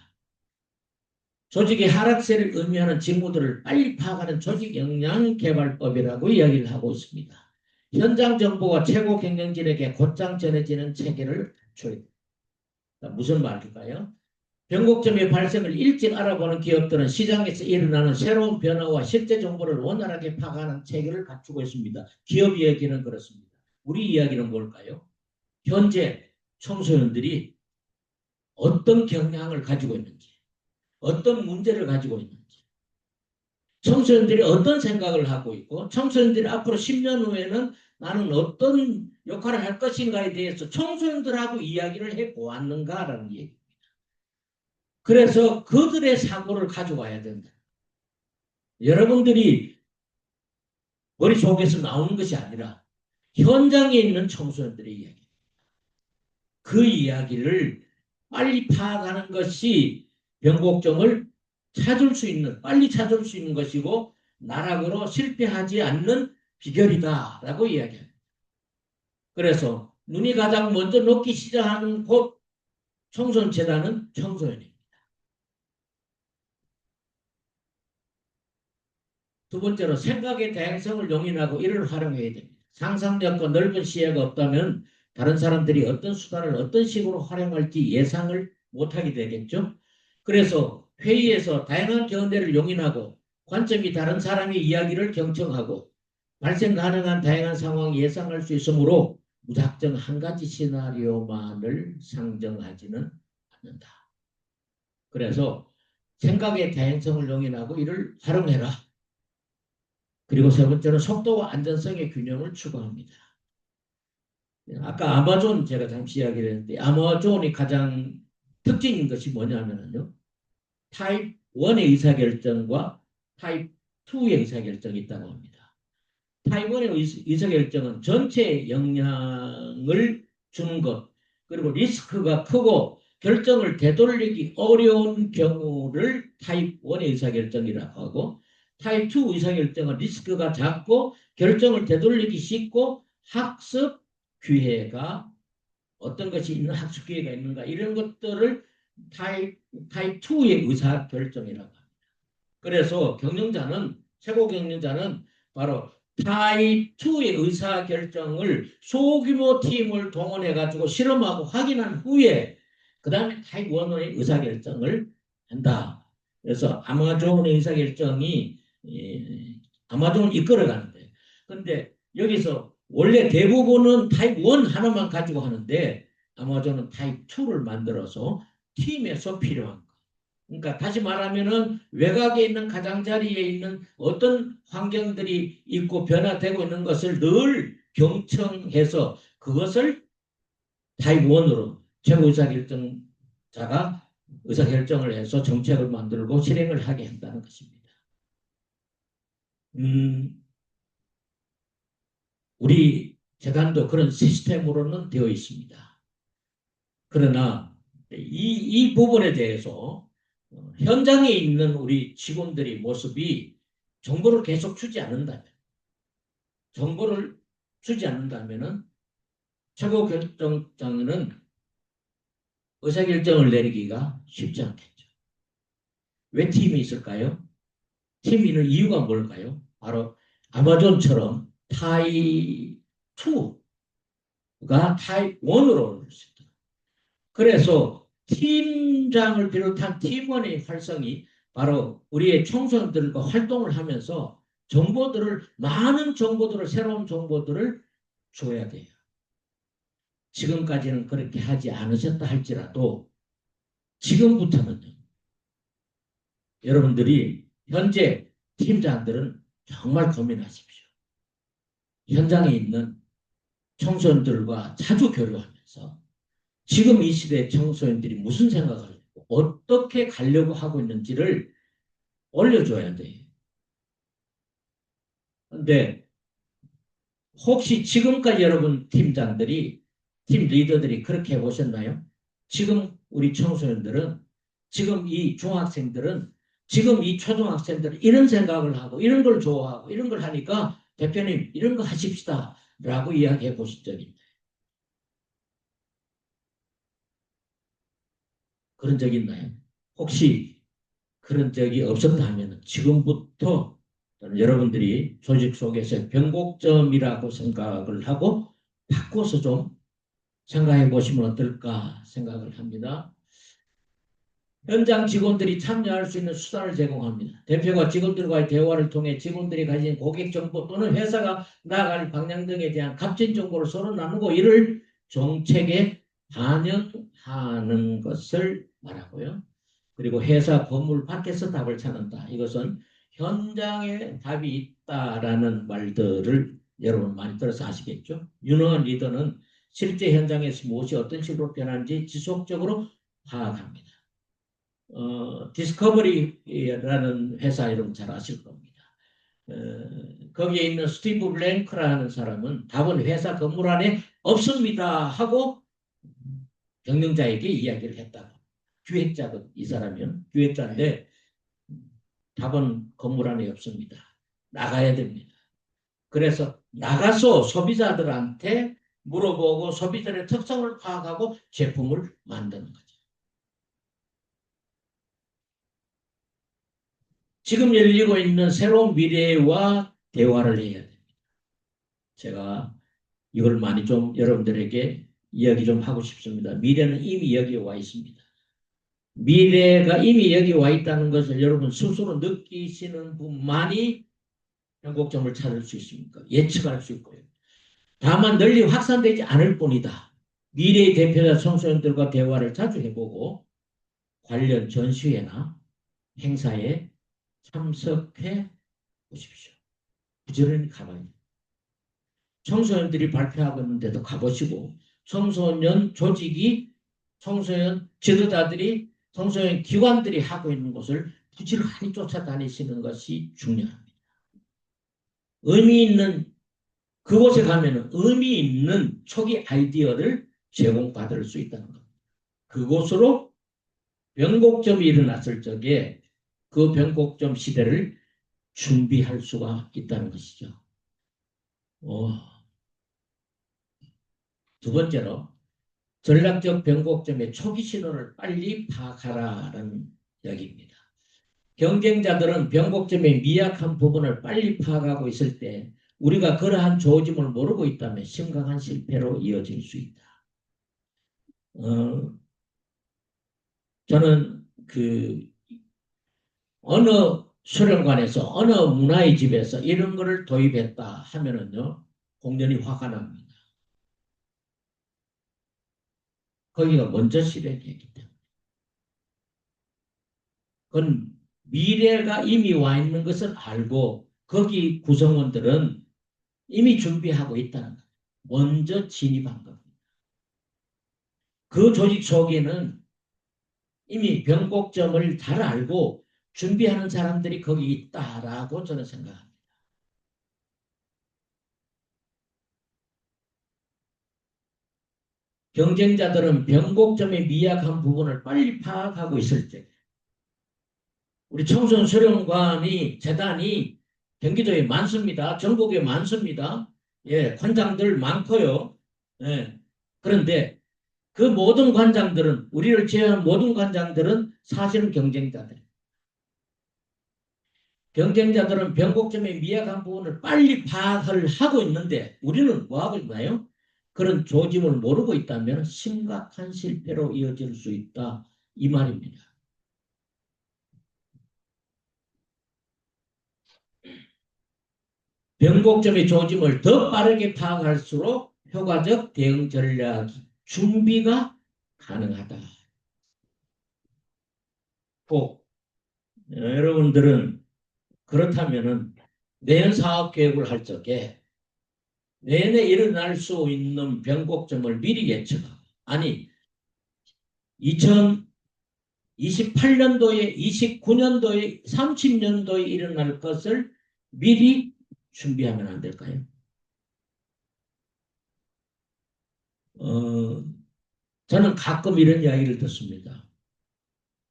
조직의 하락세를 의미하는 징후들을 빨리 파악하는 조직 역량 개발법이라고 이야기를 하고 있습니다. 현장 정보가 최고 경영진에게 곧장 전해지는 체계를 갖춰야 됩니다. 무슨 말일까요? 변곡점의 발생을 일찍 알아보는 기업들은 시장에서 일어나는 새로운 변화와 실제 정보를 원활하게 파악하는 체계를 갖추고 있습니다. 기업 이야기는 그렇습니다. 우리 이야기는 뭘까요? 현재 청소년들이 어떤 경향을 가지고 있는지, 어떤 문제를 가지고 있는지, 청소년들이 어떤 생각을 하고 있고, 청소년들이 앞으로 10년 후에는 나는 어떤 역할을 할 것인가에 대해서 청소년들하고 이야기를 해보았는가라는 얘기. 그래서 그들의 사고를 가져와야 된다. 여러분들이 머릿속에서 나오는 것이 아니라 현장에 있는 청소년들의 이야기. 그 이야기를 빨리 파악하는 것이 변곡점을 찾을 수 있는, 빨리 찾을 수 있는 것이고 나락으로 실패하지 않는 비결이다라고 이야기합니다. 그래서 눈이 가장 먼저 녹기 시작하는 곳 청소년 재단은 청소년입니다. 두 번째로 생각의 다양성을 용인하고 이를 활용해야 됩니다. 상상력과 넓은 시야가 없다면 다른 사람들이 어떤 수단을 어떤 식으로 활용할지 예상을 못하게 되겠죠. 그래서 회의에서 다양한 견해를 용인하고 관점이 다른 사람의 이야기를 경청하고 발생 가능한 다양한 상황 예상할 수 있으므로 무작정 한 가지 시나리오만을 상정하지는 않는다. 그래서 생각의 다양성을 용인하고 이를 활용해라. 그리고 세 번째는 속도와 안전성의 균형을 추구합니다. 아까 아마존 제가 잠시 이야기를 했는데 아마존이 가장 특징인 것이 뭐냐면요. 타입 1의 의사결정과 타입 2의 의사결정이 있다고 합니다. 타입 1의 의사결정은 전체 영향을 주는 것 그리고 리스크가 크고 결정을 되돌리기 어려운 경우를 타입 1의 의사결정이라고 하고 타입 2 의사결정은 리스크가 작고 결정을 되돌리기 쉽고 학습 기회가 어떤 것이 있는 학습 기회가 있는가 이런 것들을 타입 2의 의사결정이라고 합니다. 그래서 경영자는 최고 경영자는 바로 타입 2의 의사결정을 소규모 팀을 동원해 가지고 실험하고 확인한 후에 그 다음에 타입 1의 의사결정을 한다. 그래서 아마존의 의사결정이 아마존을 이끌어가는데 그런데 여기서 원래 대부분은 타입 1 하나만 가지고 하는데 아마존은 타입 2를 만들어서 팀에서 필요한 거. 그러니까 다시 말하면은 외곽에 있는 가장자리에 있는 어떤 환경들이 있고 변화되고 있는 것을 늘 경청해서 그것을 타입 1으로 최고 의사결정자가 의사결정을 해서 정책을 만들고 실행을 하게 한다는 것입니다. 우리 재단도 그런 시스템으로는 되어 있습니다. 그러나 이 부분에 대해서 현장에 있는 우리 직원들의 모습이 정보를 계속 정보를 주지 않는다면은 최고 결정자는 의사결정을 내리기가 쉽지 않겠죠. 왜 팀이 있을까요? 팀이 있는 이유가 뭘까요? 바로 아마존처럼 타입 2가 타입 1으로 올 수 있다. 그래서 팀장을 비롯한 팀원의 활성이 바로 우리의 청소년들과 활동을 하면서 많은 정보들을, 새로운 정보들을 줘야 돼요. 지금까지는 그렇게 하지 않으셨다 할지라도 지금부터는 여러분들이 현재 팀장들은 정말 고민하십시오. 현장에 있는 청소년들과 자주 교류하면서 지금 이 시대 청소년들이 무슨 생각을 하고 어떻게 가려고 하고 있는지를 올려줘야 돼요. 근데 혹시 지금까지 여러분 팀장들이, 팀 리더들이 그렇게 해보셨나요? 지금 우리 청소년들은, 지금 이 중학생들은, 지금 이 초등학생들은 이런 생각을 하고 이런 걸 좋아하고 이런 걸 하니까 대표님 이런 거 하십시다 라고 이야기해 보신 적이 있나요? 그런 적이 있나요? 혹시 그런 적이 없었다면 지금부터 여러분들이 조직 속에서 변곡점이라고 생각을 하고 바꿔서 좀 생각해 보시면 어떨까 생각을 합니다. 현장 직원들이 참여할 수 있는 수단을 제공합니다. 대표가 직원들과의 대화를 통해 직원들이 가진 고객 정보 또는 회사가 나아갈 방향 등에 대한 값진 정보를 서로 나누고 이를 정책에 반영하는 것을 말하고요. 그리고 회사 건물 밖에서 답을 찾는다. 이것은 현장에 답이 있다라는 말들을 여러분 많이 들어서 아시겠죠? 유능한 리더는 실제 현장에서 무엇이 어떤 식으로 변하는지 지속적으로 파악합니다. 디스커버리라는 회사 이름 잘 아실 겁니다. 어, 거기에 있는 스티브 블랭크라는 사람은 답은 회사 건물 안에 없습니다 하고 경영자에게 이야기를 했다고. 기획자도 이 사람은 기획자인데 답은 건물 안에 없습니다. 나가야 됩니다. 그래서 나가서 소비자들한테 물어보고 소비자의 특성을 파악하고 제품을 만드는 거죠. 지금 열리고 있는 새로운 미래와 대화를 해야 됩니다. 제가 이걸 많이 좀 여러분들에게 이야기 좀 하고 싶습니다. 미래는 이미 여기 와 있습니다. 미래가 이미 여기 와 있다는 것을 여러분 스스로 느끼시는 분만이 변곡점을 찾을 수 있습니까? 예측할 수 있고요. 다만 널리 확산되지 않을 뿐이다. 미래의 대표자 청소년들과 대화를 자주 해보고 관련 전시회나 행사에 참석해 보십시오. 부지런히 가봐요. 청소년들이 발표하고 있는데도 가보시고 청소년 조직이 청소년 지도자들이 청소년 기관들이 하고 있는 것을 부지런히 쫓아다니시는 것이 중요합니다. 의미 있는 그곳에 가면 의미 있는 초기 아이디어를 제공받을 수 있다는 겁니다. 그곳으로 변곡점이 일어났을 적에 그 변곡점 시대를 준비할 수가 있다는 것이죠. 두 번째로 전략적 변곡점의 초기 신호를 빨리 파악하라는 이야기입니다. 경쟁자들은 변곡점의 미약한 부분을 빨리 파악하고 있을 때 우리가 그러한 조짐을 모르고 있다면 심각한 실패로 이어질 수 있다. 저는 어느 수련관에서 어느 문화의 집에서 이런 거를 도입했다 하면은요 공연히 화가 납니다. 거기가 먼저 실현했기 때문에. 그건 미래가 이미 와 있는 것을 알고 거기 구성원들은 이미 준비하고 있다는 거예요. 먼저 진입한 겁니다. 그 조직 속에는 이미 변곡점을 잘 알고 준비하는 사람들이 거기 있다라고 저는 생각합니다. 경쟁자들은 변곡점의 미약한 부분을 빨리 파악하고 있을 때 우리 청소년 수련관이 재단이 경기도에 많습니다. 전국에 많습니다. 예, 관장들 많고요. 예. 그런데 그 모든 관장들은 우리를 제외한 모든 관장들은 사실은 경쟁자들. 경쟁자들은 변곡점의 미약한 부분을 빨리 파악을 하고 있는데 우리는 뭐 하고 있나요? 그런 조짐을 모르고 있다면 심각한 실패로 이어질 수 있다. 이 말입니다. 변곡점의 조짐을 더 빠르게 파악할수록 효과적 대응 전략 준비가 가능하다. 꼭 여러분들은 그렇다면은 내년 사업 계획을 할 적에 내년에 일어날 수 있는 변곡점을 미리 예측하고 아니 2028년도에 29년도에 30년도에 일어날 것을 미리 준비하면 안 될까요? 저는 가끔 이런 이야기를 듣습니다.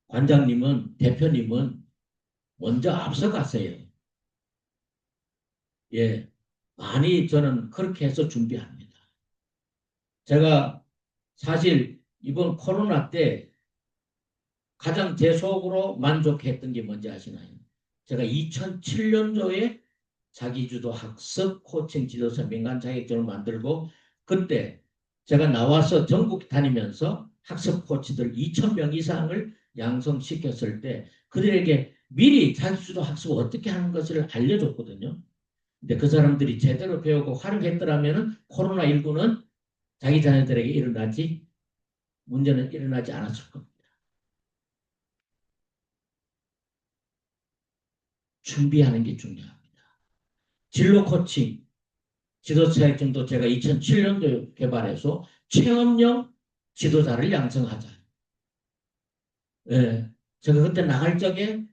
관장님은 대표님은 먼저 앞서가세요. 예, 많이 저는 그렇게 해서 준비합니다. 제가 사실 이번 코로나 때 가장 제 속으로 만족했던 게 뭔지 아시나요? 제가 2007년도에 자기주도 학습 코칭 지도사 민간 자격증을 만들고 그때 제가 나와서 전국 다니면서 학습 코치들 2,000명 이상을 양성시켰을 때 그들에게 미리 자기주도 학습을 어떻게 하는 것을 알려줬거든요. 근데 그 사람들이 제대로 배우고 활용했더라면 코로나19는 자기 자녀들에게 문제는 일어나지 않았을 겁니다. 준비하는 게 중요합니다. 진로 코칭, 지도자 자격증도 제가 2007년도에 개발해서 체험형 지도자를 양성하자. 예, 제가 그때 나갈 적에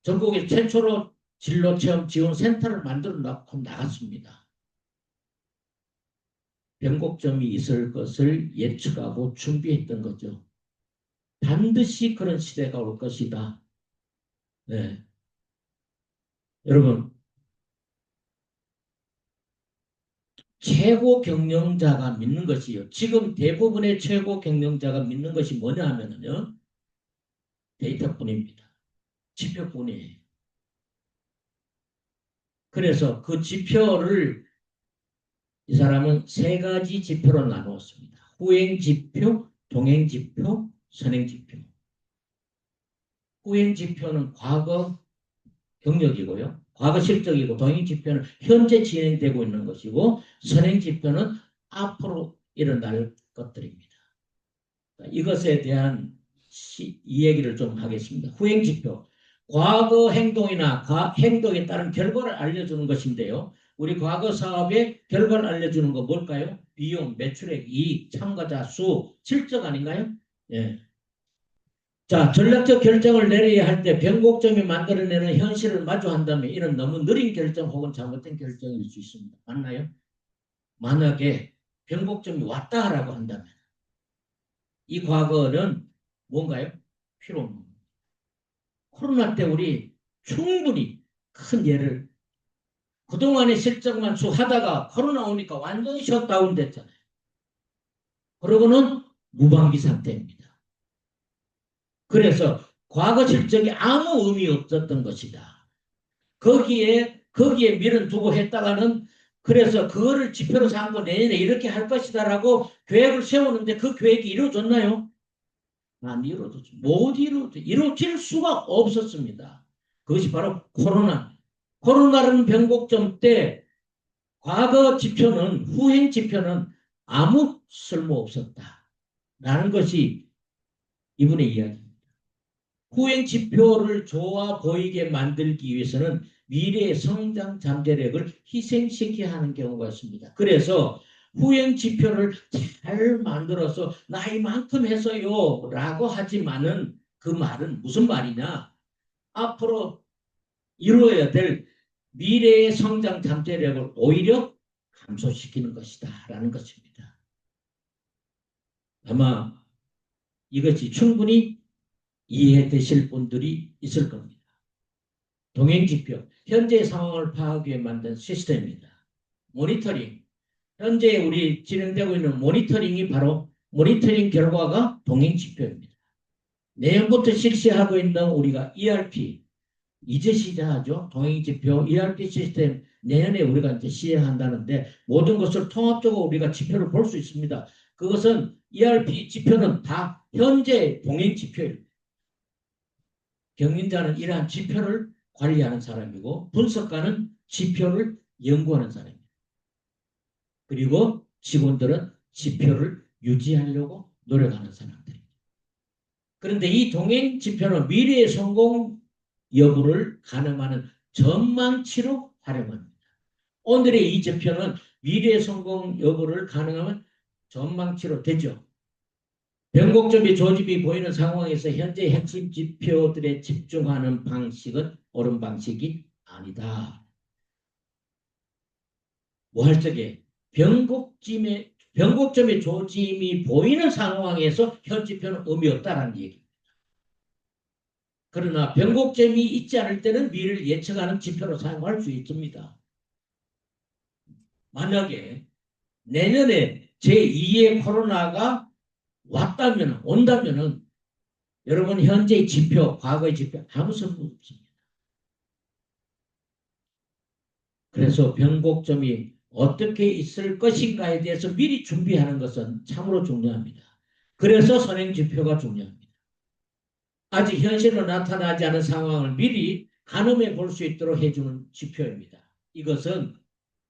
전국에 최초로 진로 체험 지원 센터를 만들어 놓고 나갔습니다. 변곡점이 있을 것을 예측하고 준비했던 거죠. 반드시 그런 시대가 올 것이다. 네. 여러분, 최고 경영자가 믿는 것이요. 지금 대부분의 최고 경영자가 믿는 것이 뭐냐 하면요. 데이터뿐입니다. 지표뿐이에요. 그래서 그 지표를 이 사람은 세 가지 지표로 나누었습니다. 후행 지표, 동행 지표, 선행 지표. 후행 지표는 과거 경력이고요. 과거 실적이고 동행 지표는 현재 진행되고 있는 것이고 선행 지표는 앞으로 일어날 것들입니다. 이것에 대한 이 얘기를 좀 하겠습니다. 후행 지표. 과거 행동이나 행동에 따른 결과를 알려주는 것인데요. 우리 과거 사업의 결과를 알려주는 거 뭘까요? 비용, 매출액, 이익, 참가자 수, 실적 아닌가요? 예. 자, 전략적 결정을 내려야 할 때 변곡점이 만들어내는 현실을 마주한다면 이런 너무 느린 결정 혹은 잘못된 결정일 수 있습니다. 맞나요? 만약에 변곡점이 왔다라고 한다면 이 과거는 뭔가요? 필요없는 코로나 때 우리 충분히 큰 예를 그동안의 실적만 쭉 하다가 코로나 오니까 완전히 셧다운 됐잖아요. 그러고는 무방비 상태입니다. 그래서 과거 실적이 아무 의미 없었던 것이다. 거기에 미련 두고 했다가는 그래서 그거를 지표로 삼고 내년에 이렇게 할 것이다라고 계획을 세우는데 그 계획이 이루어졌나요? 안 이루어졌죠. 못 이루어질 수가 없었습니다. 그것이 바로 코로나. 코로나라는 변곡점 때 과거 지표는 후행 지표는 아무 쓸모 없었다. 라는 것이 이분의 이야기입니다. 후행 지표를 좋아 보이게 만들기 위해서는 미래의 성장 잠재력을 희생시켜야 하는 경우가 있습니다. 그래서 후행 지표를 잘 만들어서 나 이만큼 해서요 라고 하지만은 그 말은 무슨 말이냐 앞으로 이루어야 될 미래의 성장 잠재력을 오히려 감소시키는 것이다 라는 것입니다. 아마 이것이 충분히 이해되실 분들이 있을 겁니다. 동행지표, 현재 상황을 파악하기 위해 만든 시스템입니다. 모니터링, 현재 우리 진행되고 있는 모니터링이 바로 모니터링 결과가 동행지표입니다. 내년부터 실시하고 있는 우리가 ERP, 이제 시작하죠. 동행지표, ERP 시스템 내년에 우리가 이제 시행한다는데 모든 것을 통합적으로 우리가 지표를 볼 수 있습니다. 그것은 ERP 지표는 다 현재 동행지표입니다. 경영자는 이러한 지표를 관리하는 사람이고 분석가는 지표를 연구하는 사람입니다. 그리고 직원들은 지표를 유지하려고 노력하는 사람들입니다. 그런데 이 동행 지표는 미래의 성공 여부를 가늠하는 전망치로 활용합니다. 오늘의 이 지표는 미래의 성공 여부를 가늠하는 전망치로 되죠. 변곡점이 조짐이 보이는 상황에서 현재 핵심 지표들에 집중하는 방식은 옳은 방식이 아니다. 뭐 할 적에 변곡점의 조짐이 보이는 상황에서 현 지표는 의미 없다는 얘기입니다. 그러나 변곡점이 있지 않을 때는 미래를 예측하는 지표로 사용할 수 있습니다. 만약에 내년에 제2의 코로나가 온다면은 여러분 현재의 지표, 과거의 지표 아무 소용 없습니다. 그래서 변곡점이 어떻게 있을 것인가에 대해서 미리 준비하는 것은 참으로 중요합니다. 그래서 선행지표가 중요합니다. 아직 현실로 나타나지 않은 상황을 미리 가늠해 볼 수 있도록 해주는 지표입니다. 이것은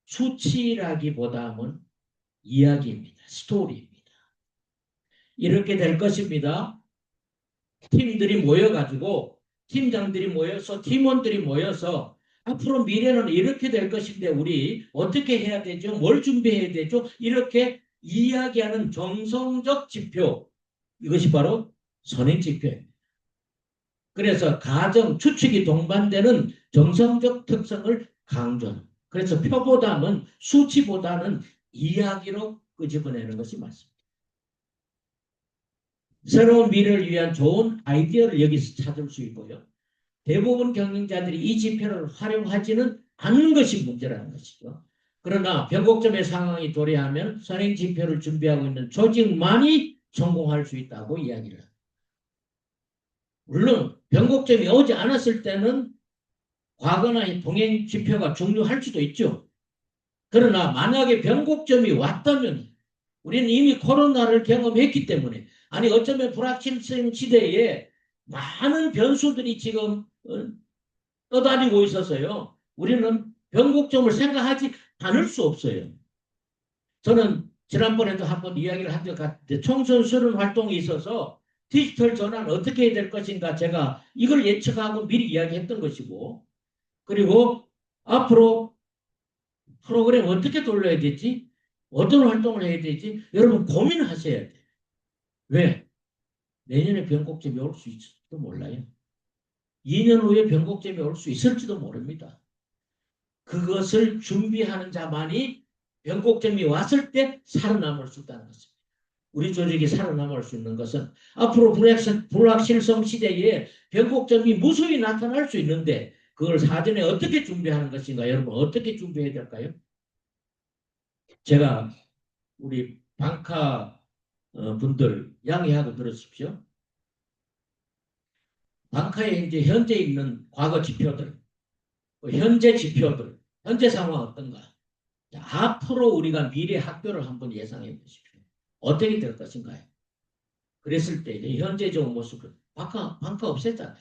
수치라기보다는 이야기입니다. 스토리입니다. 이렇게 될 것입니다. 팀들이 모여가지고 팀장들이 모여서 팀원들이 모여서 앞으로 미래는 이렇게 될 것인데 우리 어떻게 해야 되죠? 뭘 준비해야 되죠? 이렇게 이야기하는 정성적 지표, 이것이 바로 선행지표입니다. 그래서 가정, 추측이 동반되는 정성적 특성을 강조하는, 그래서 표보다는 수치보다는 이야기로 끄집어내는 것이 맞습니다. 새로운 미래를 위한 좋은 아이디어를 여기서 찾을 수 있고요. 대부분 경영자들이 이 지표를 활용하지는 않는 것이 문제라는 것이죠. 그러나 변곡점의 상황이 도래하면 선행지표를 준비하고 있는 조직만이 성공할 수 있다고 이야기를 합니다. 물론 변곡점이 오지 않았을 때는 과거나 동행지표가 중요할 수도 있죠. 그러나 만약에 변곡점이 왔다면 우리는 이미 코로나를 경험했기 때문에, 아니 어쩌면 불확실성 시대에 많은 변수들이 지금 떠다니고 있어서요. 우리는 변곡점을 생각하지 않을 수 없어요. 저는 지난번에도 한번 이야기를 한 것 같은데 총선 수련 활동이 있어서 디지털 전환 어떻게 해야 될 것인가 제가 이걸 예측하고 미리 이야기했던 것이고, 그리고 앞으로 프로그램 어떻게 돌려야 되지? 어떤 활동을 해야 되지? 여러분 고민하셔야 돼요. 왜? 내년에 변곡점이 올 수 있을지도 몰라요. 2년 후에 변곡점이 올 수 있을지도 모릅니다. 그것을 준비하는 자만이 변곡점이 왔을 때 살아남을 수 있다는 것입니다. 우리 조직이 살아남을 수 있는 것은 앞으로 불확실성 시대에 변곡점이 무수히 나타날 수 있는데 그걸 사전에 어떻게 준비하는 것인가? 여러분 어떻게 준비해야 될까요? 제가 우리 방카 분들 양해하고 들으십시오. 방카에 이제 현재 있는 과거 지표들, 현재 지표들, 현재 상황 어떤가? 자, 앞으로 우리가 미래 학교를 한번 예상해 보십시오. 어떻게 될 것인가요? 그랬을 때 현재적 모습을 방카 없앴잖아요.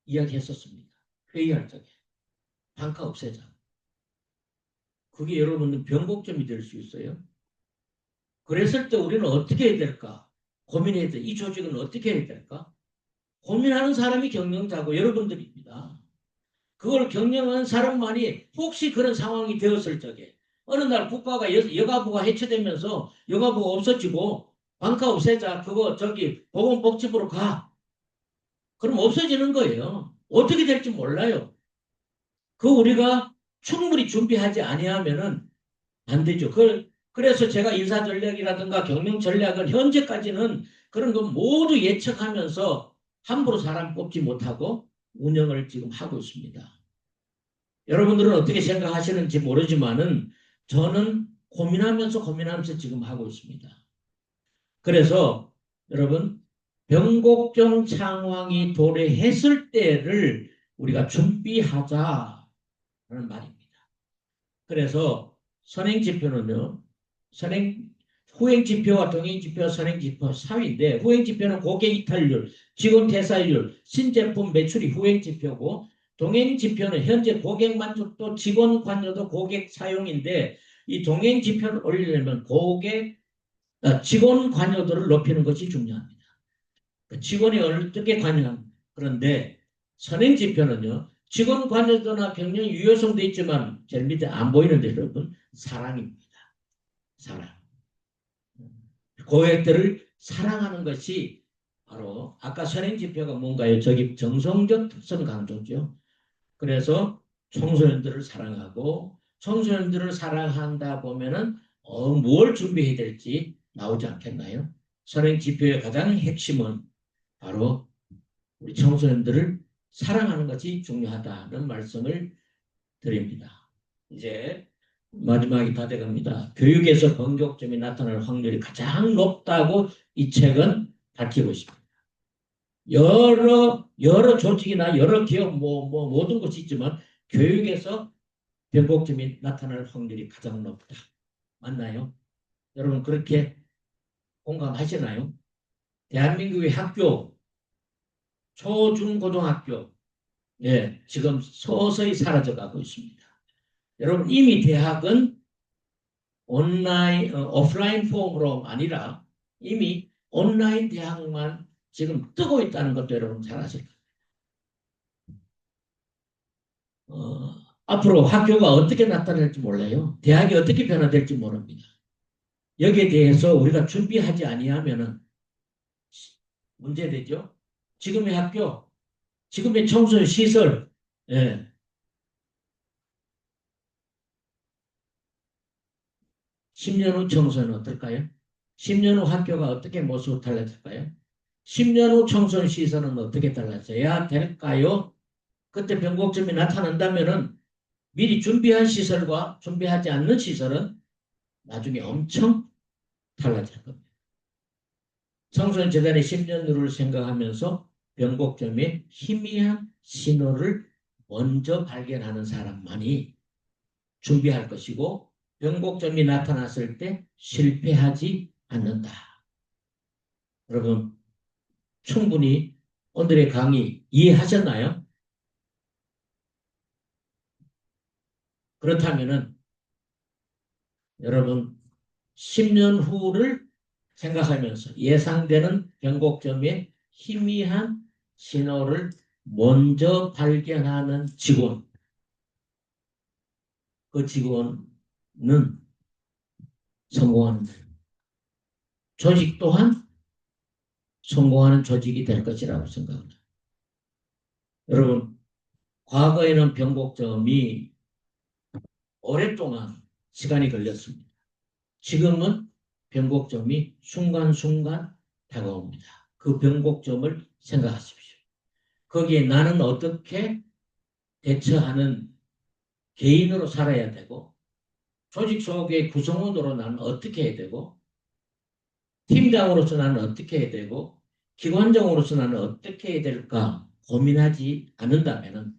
이야기했었습니다. 회의할 적에 방카 없애자. 그게 여러분은 변곡점이 될 수 있어요. 그랬을 때 우리는 어떻게 해야 될까? 고민해야 돼. 이 조직은 어떻게 해야 될까? 고민하는 사람이 경영자고 여러분들입니다. 그걸 경영하는 사람만이 혹시 그런 상황이 되었을 적에 어느 날 국가가 여가부가 해체되면서 여가부가 없어지고 방카 없애자, 그거 저기 보건복지부로 가. 그럼 없어지는 거예요. 어떻게 될지 몰라요. 그 우리가 충분히 준비하지 아니하면은 안 되죠. 그래서 제가 인사 전략이라든가 경영 전략을 현재까지는 그런 거 모두 예측하면서 함부로 사람 뽑지 못하고 운영을 지금 하고 있습니다. 여러분들은 어떻게 생각하시는지 모르지만은 저는 고민하면서 지금 하고 있습니다. 그래서 여러분 변곡정 창왕이 도래했을 때를 우리가 준비하자는 말입니다. 그래서 선행지표는요. 후행지표와 동행지표, 선행지표 4위인데 후행지표는 고객 이탈률, 직원 퇴사율, 신제품 매출이 후행지표고 동행지표는 현재 고객 만족도, 직원 관여도, 고객 사용인데 이 동행지표를 올리려면 직원 관여도를 높이는 것이 중요합니다. 직원이 어떻게 관여합니까? 그런데 선행지표는요. 직원 관여도나 경영 유효성도 있지만 제일 밑에 안 보이는데 여러분 사랑입니다. 사랑. 고객들을 사랑하는 것이 바로 아까 선행지표가 뭔가요? 저기 정성적 특성 강조죠. 그래서 청소년들을 사랑하고 청소년들을 사랑한다 보면은 뭘 준비해야 될지 나오지 않겠나요? 선행지표의 가장 핵심은 바로 우리 청소년들을 사랑하는 것이 중요하다는 말씀을 드립니다. 이제 마지막이 다 돼갑니다. 교육에서 변곡점이 나타날 확률이 가장 높다고 이 책은 밝히고 있습니다. 여러 조직이나 여러 기업 모든 것이 있지만 교육에서 변곡점이 나타날 확률이 가장 높다. 맞나요? 여러분 그렇게 공감하시나요? 대한민국의 학교 초, 중, 고등학교 지금 서서히 사라져가고 있습니다. 여러분 이미 대학은 오프라인 폼으로 아니라 이미 온라인 대학만 지금 뜨고 있다는 것도 여러분 잘 아실 거예요. 앞으로 학교가 어떻게 나타날지 몰라요. 대학이 어떻게 변화될지 모릅니다. 여기에 대해서 우리가 준비하지 아니하면 문제되죠. 지금의 학교, 지금의 청소년 시설, 예. 10년 후 청소는 어떨까요? 10년 후 학교가 어떻게 모습을 달라질까요? 10년 후 청소년 시설은 어떻게 달라져야 될까요? 그때 변곡점이 나타난다면은 미리 준비한 시설과 준비하지 않는 시설은 나중에 엄청 달라질 겁니다. 청소년 재단의 10년 후를 생각하면서 변곡점의 희미한 신호를 먼저 발견하는 사람만이 준비할 것이고 변곡점이 나타났을 때 실패하지 않는다. 여러분 충분히 오늘의 강의 이해하셨나요? 그렇다면은 여러분 10년 후를 생각하면서 예상되는 변곡점의 희미한 신호를 먼저 발견하는 직원, 그 직원은 성공하는 조직 또한 성공하는 조직이 될 것이라고 생각합니다. 여러분 과거에는 변곡점이 오랫동안 시간이 걸렸습니다. 지금은 변곡점이 순간순간 다가옵니다. 그 변곡점을 생각하십시오. 거기에 나는 어떻게 대처하는 개인으로 살아야 되고 조직 속의 구성원으로 나는 어떻게 해야 되고 팀장으로서 나는 어떻게 해야 되고 기관장으로서 나는 어떻게 해야 될까 고민하지 않는다면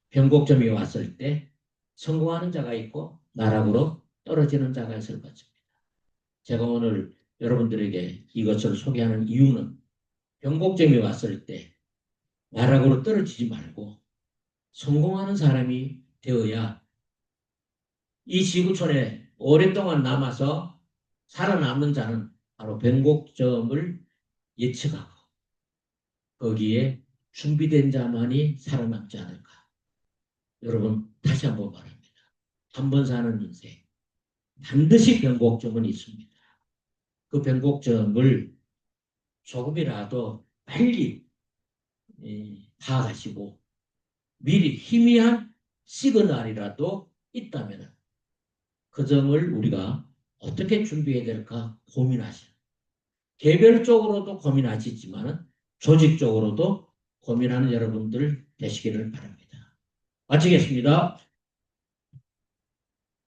변곡점이 왔을 때 성공하는 자가 있고 나락으로 떨어지는 자가 있을 것입니다. 제가 오늘 여러분들에게 이것을 소개하는 이유는 변곡점이 왔을 때 나락으로 떨어지지 말고 성공하는 사람이 되어야 이 지구촌에 오랫동안 남아서 살아남는 자는 바로 변곡점을 예측하고 거기에 준비된 자만이 살아남지 않을까. 여러분 다시 한번 말합니다. 한 번 사는 인생 반드시 변곡점은 있습니다. 그 변곡점을 조금이라도 빨리 파악하시고 미리 희미한 시그널이라도 있다면 그 점을 우리가 어떻게 준비해야 될까 고민하시는 개별적으로도 고민하시지만 조직적으로도 고민하는 여러분들 되시기를 바랍니다. 마치겠습니다.